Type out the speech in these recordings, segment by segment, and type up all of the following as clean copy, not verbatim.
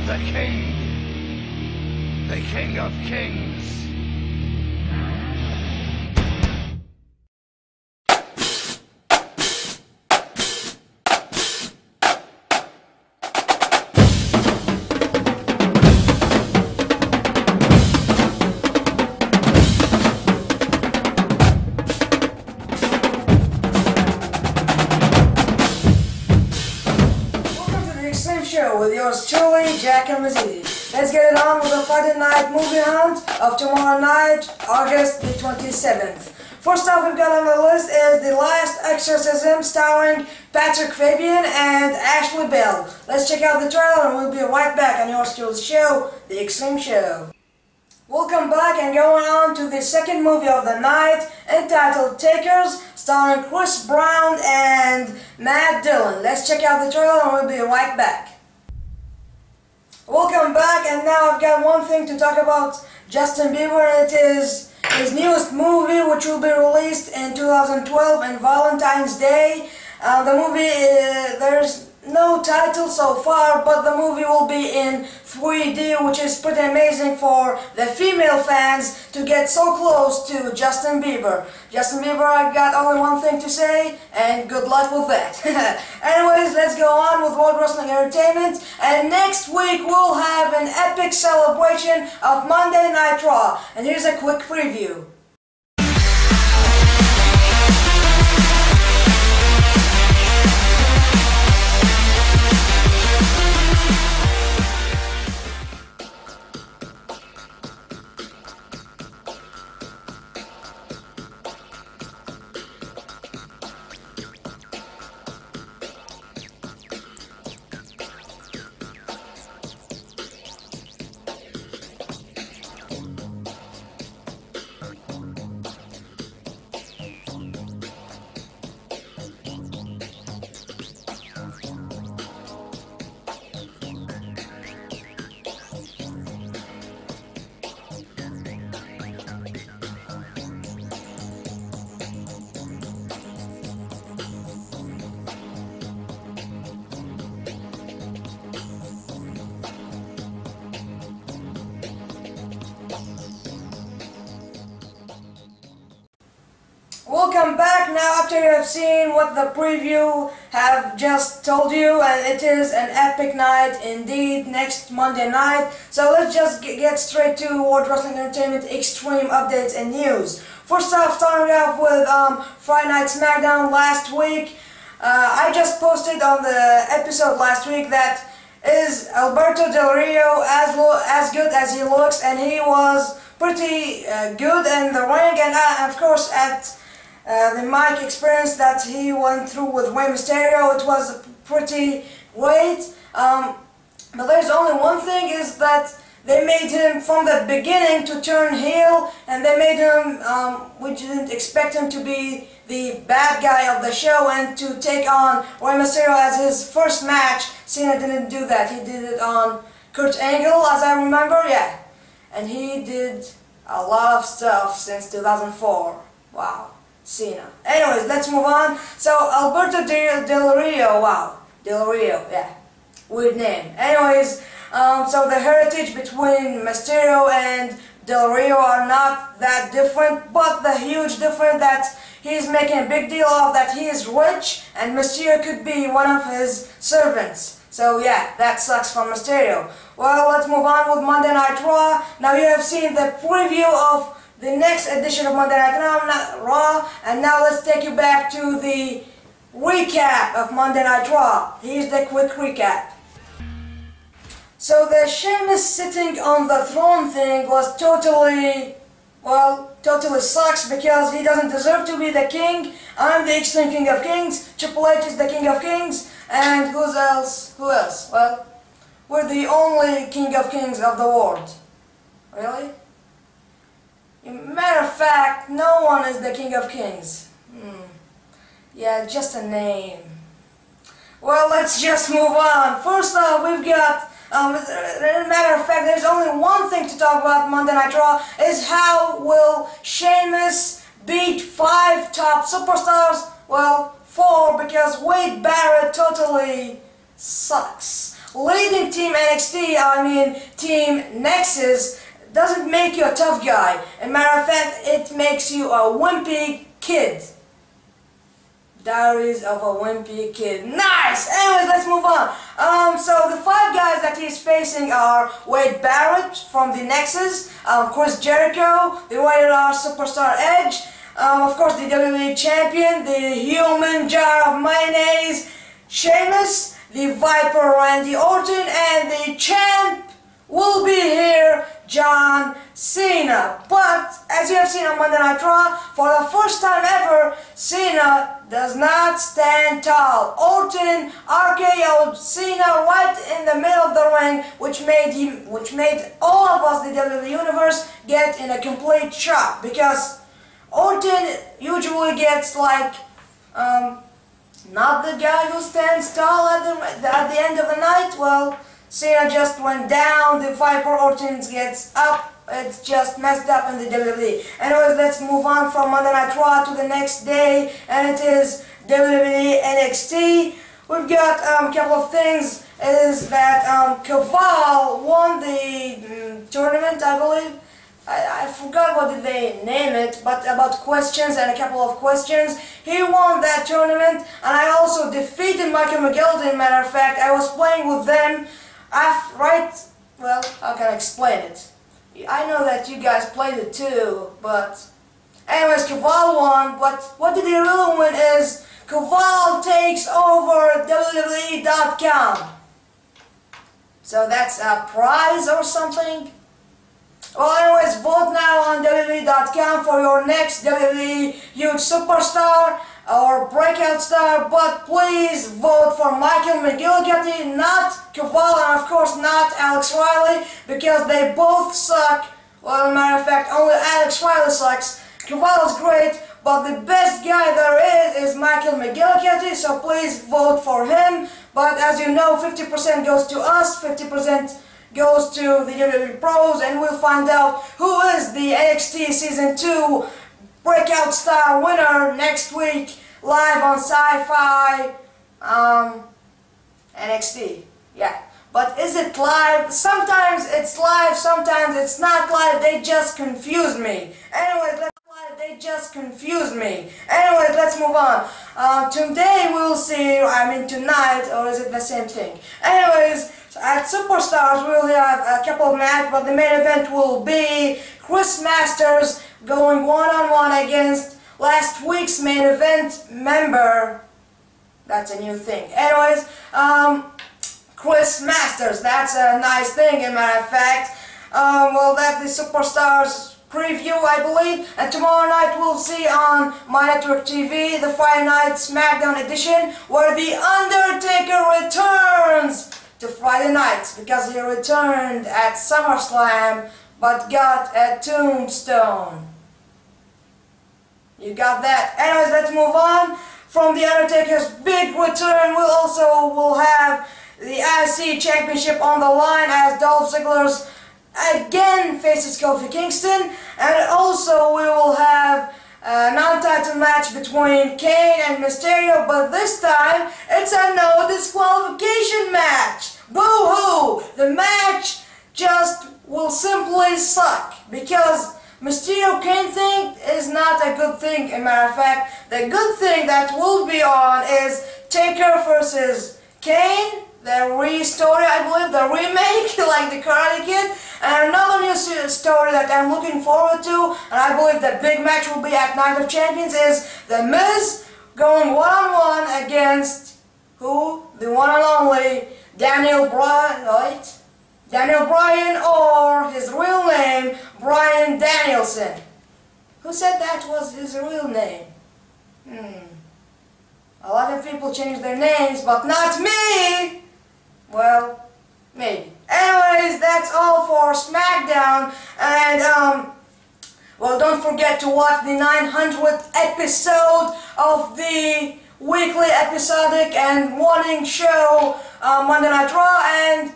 The King of Kings. Show with yours truly, Jack and Mazidi. Let's get it on with the Friday night movie hunt of tomorrow night, August the 27th. First off we've got on the list is The Last Exorcism, starring Patrick Fabian and Ashley Bell. Let's check out the trailer and we'll be right back on yours truly show, The Extreme Show. Welcome back and going on to the second movie of the night, entitled Takers, starring Chris Brown and Matt Dillon. Let's check out the trailer and we'll be right back. Welcome back, and now I've got one thing to talk about Justin Bieber, and it is his newest movie, which will be released in 2012 on Valentine's Day. The movie, there's no title so far, but the movie will be in 3D, which is pretty amazing for the female fans to get so close to Justin Bieber. Justin Bieber, I got only one thing to say, and good luck with that. Anyways, let's go on with World Wrestling Entertainment, and next week we'll have an epic celebration of Monday Night Raw, and here's a quick preview. Welcome back. Now after you have seen what the preview have just told you, and it is an epic night indeed next Monday night, so let's just get straight to World Wrestling Entertainment Extreme updates and news. First off, starting off with Friday Night SmackDown last week. I just posted on the episode last week that is Alberto Del Rio as good as he looks, and he was pretty good in the ring, and of course at the mic experience that he went through with Rey Mysterio, it was pretty great. But there's only one thing, is that they made him from the beginning to turn heel, and they made him, we didn't expect him to be the bad guy of the show and to take on Rey Mysterio as his first match. Cena didn't do that. He did it on Kurt Angle, as I remember, yeah. And he did a lot of stuff since 2004. Wow. Cena. Anyways, let's move on. So, Alberto Del Rio, wow. Del Rio, yeah. Weird name. Anyways, so the heritage between Mysterio and Del Rio are not that different, but the huge difference that he's making a big deal of that he is rich, and Mysterio could be one of his servants. So yeah, that sucks for Mysterio. Well, let's move on with Monday Night Raw. Now you have seen the preview of the next edition of Monday Night Raw, and now let's take you back to the recap of Monday Night Raw. Here's the quick recap. So the Sheamus sitting on the throne thing was totally sucks, because he doesn't deserve to be the king. I'm the Extreme King of Kings, Triple H is the King of Kings, and who else? Well, we're the only King of Kings of the world. Really? Matter of fact, no one is the King of Kings. Yeah, just a name. Well, let's just move on. First off, we've got, matter of fact, there's only one thing to talk about Monday Night Raw, is how will Sheamus beat 5 top superstars? Well, 4, because Wade Barrett totally sucks. Leading Team NXT, I mean Team Nexus, doesn't make you a tough guy. As a matter of fact, it makes you a wimpy kid. Diaries of a Wimpy Kid. Nice! Anyways, let's move on. So the 5 guys that he's facing are Wade Barrett from the Nexus, Chris Jericho, the Rated R Superstar Edge, of course the WWE Champion, the Human Jar of Mayonnaise, Sheamus, the Viper Randy Orton, and the Champ will be here, John Cena. But as you have seen on Monday Night Raw, for the first time ever, Cena does not stand tall. Orton RKO'd Cena right in the middle of the ring, which made all of us, the WWE Universe, get in a complete shock, because Orton usually gets like not the guy who stands tall at the end of the night. Well, Cena just went down, the Viper Orton gets up. It's just messed up in the WWE. Anyways, let's move on from Monday Night Raw to the next day, and it is WWE NXT. We've got a couple of things. Is that Caval won the tournament, I believe. I forgot what did they name it, but about questions and a couple of questions. He won that tournament, and I also defeated Michael McGillicuddy. Matter of fact, I was playing with them. Well, how can I explain it? I know that you guys played it too, but anyways, Caval won, but what did he really win is Caval takes over WWE.com. So that's a prize or something? Well, anyways, vote now on WWE.com for your next WWE huge superstar or breakout star, but please vote for Michael McGillicuddy, not Caval, and of course not Alex Riley, because they both suck. Well, as a matter of fact, only Alex Riley sucks. Caval is great, but the best guy there is Michael McGillicuddy, so please vote for him. But as you know, 50% goes to us, 50% goes to the WWE Pros, and we'll find out who is the NXT Season 2 Breakout Star winner next week, live on Sci-Fi NXT. Yeah. But is it live? Sometimes it's live, sometimes it's not live. They just confuse me. Anyways, let's move on. Today we'll see, tonight, or is it the same thing? Anyways, at Superstars we'll have a couple of matches, but the main event will be Chris Masters going one-on-one against last week's main event member. That's a new thing. Anyways, Chris Masters, that's a nice thing, as a matter of fact. Well, that's the Superstars preview, I believe. And tomorrow night we'll see on My Network TV the Friday Night SmackDown edition, where The Undertaker returns to Friday nights, because he returned at SummerSlam but got a tombstone. You got that? Anyways, let's move on. From The Undertaker's big return, we'll have the IC Championship on the line as Dolph Ziggler's again faces Kofi Kingston, and also we will have a non-title match between Kane and Mysterio, but this time it's a no disqualification match. Boo-hoo! The match just will simply suck, because Mysterio-Kane thing is not a good thing. As a matter of fact, the good thing that will be on is Taker versus Kane, the re-story, I believe, the remake, like the Karate Kid, and another new story that I'm looking forward to, and I believe the big match will be at Night of Champions, is The Miz going one-on-one against who? The one and only Daniel Bryan, right? Daniel Bryan, or his real name, Bryan Danielson. Who said that was his real name? A lot of people change their names, but not me! Well, maybe. Anyways, that's all for SmackDown, and well, don't forget to watch the 900th episode of the weekly episodic and morning show, Monday Night Raw, and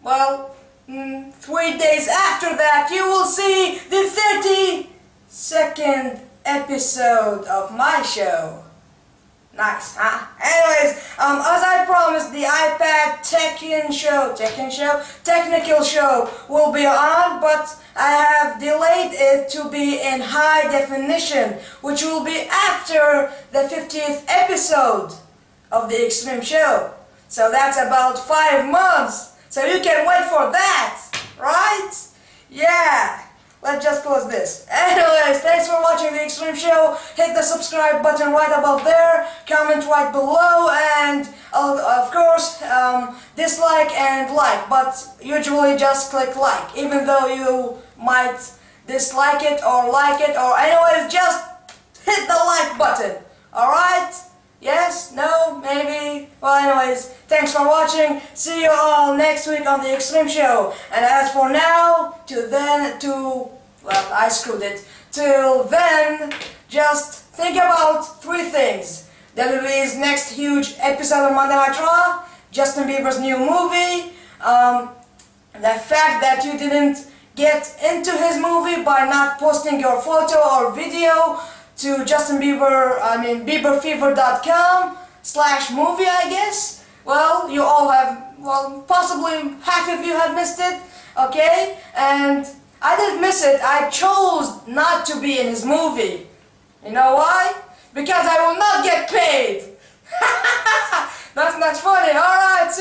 well, 3 days after that you will see the 32nd episode of my show. Nice, huh? Anyways, as I promised, the iPad technical show will be on, but I have delayed it to be in high definition, which will be after the 50th episode of the Extreme Show. So that's about 5 months. So you can wait for that, right? Yeah. Let's just close this. Anyways, thanks for watching the Extreme Show. Hit the subscribe button right above there. Comment right below, and of course, dislike and like. But usually just click like, even though you might dislike it or like it. Or anyways, just hit the like button. All right? Yes? No? Maybe? Well, anyways, thanks for watching. See you all next week on the Extreme Show. And as for now, well, I screwed it. Till then, just think about 3 things. WWE's next huge episode of Monday Night Raw, Justin Bieber's new movie, the fact that you didn't get into his movie by not posting your photo or video to bieberfever.com/movie, I guess. Well, you all have, well, possibly half of you have missed it, okay? And I didn't miss it, I chose not to be in his movie. You know why? Because I will not get paid. That's not funny, alright?